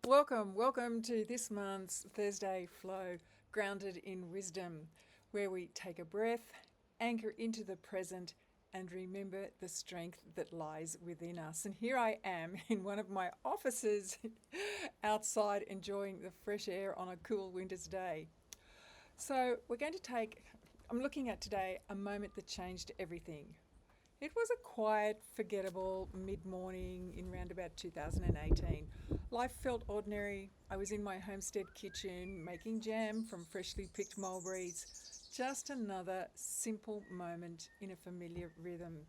Welcome to this month's Thursday Flow, Grounded in Wisdom, where we take a breath, anchor into the present, and remember the strength that lies within us. And here I am in one of my offices outside enjoying the fresh air on a cool winter's day. So, I'm looking at today a moment that changed everything. It was a quiet, forgettable mid morning in round about 2018. Life felt ordinary. I was in my homestead kitchen making jam from freshly picked mulberries. Just another simple moment in a familiar rhythm.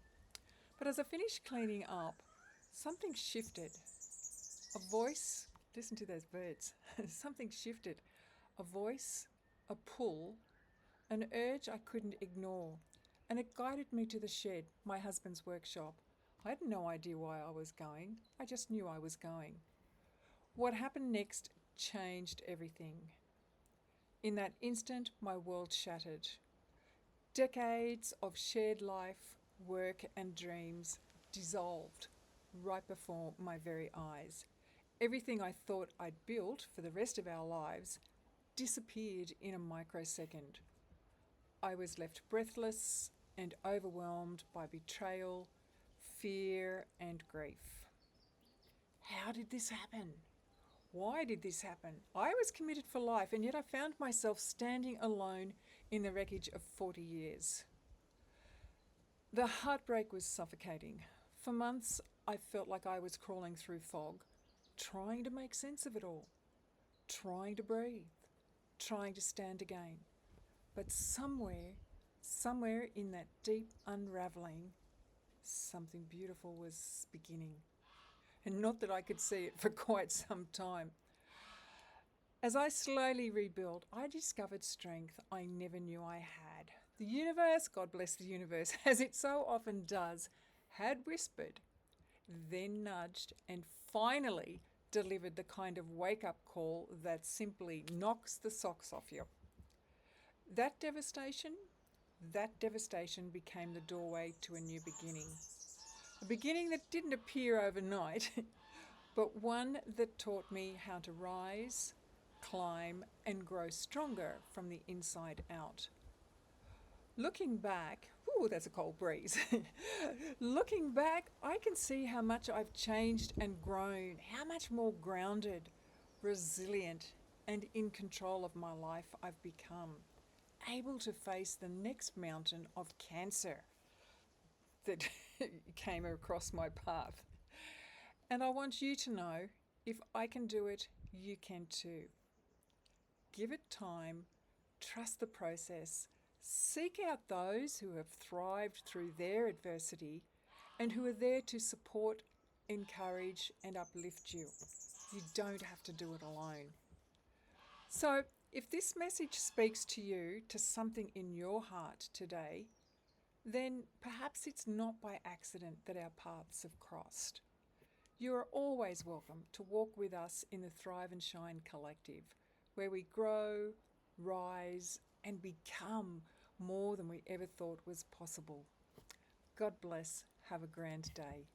But as I finished cleaning up, something shifted. A voice, listen to those birds, something shifted. A voice, a pull, an urge I couldn't ignore, and it guided me to the shed, my husband's workshop. I had no idea why I was going, I just knew I was going. What happened next changed everything. In that instant, my world shattered. Decades of shared life, work, and dreams dissolved right before my very eyes. Everything I thought I'd built for the rest of our lives disappeared in a microsecond. I was left breathless and overwhelmed by betrayal, fear, and grief. How did this happen? Why did this happen? I was committed for life, and yet I found myself standing alone in the wreckage of 40 years. The heartbreak was suffocating. For months, I felt like I was crawling through fog, trying to make sense of it all, trying to breathe, trying to stand again. But somewhere in that deep unraveling, something beautiful was beginning. And not that I could see it for quite some time. As I slowly rebuilt, I discovered strength I never knew I had. The universe, God bless the universe, as it so often does, had whispered, then nudged, and finally delivered the kind of wake up call that simply knocks the socks off you. That devastation became the doorway to a new beginning. A beginning that didn't appear overnight, but one that taught me how to rise, climb, and grow stronger from the inside out. Looking back, ooh, that's a cold breeze. Looking back, I can see how much I've changed and grown, how much more grounded, resilient, and in control of my life I've become. Able to face the next mountain of cancer that came across my path. And I want you to know, if I can do it, you can too. Give it time, trust the process, seek out those who have thrived through their adversity and who are there to support, encourage, and uplift you. You don't have to do it alone. So, if this message speaks to you, to something in your heart today, then perhaps it's not by accident that our paths have crossed. You are always welcome to walk with us in the Thrive and Shine Collective, where we grow, rise, and become more than we ever thought was possible. God bless. Have a grand day.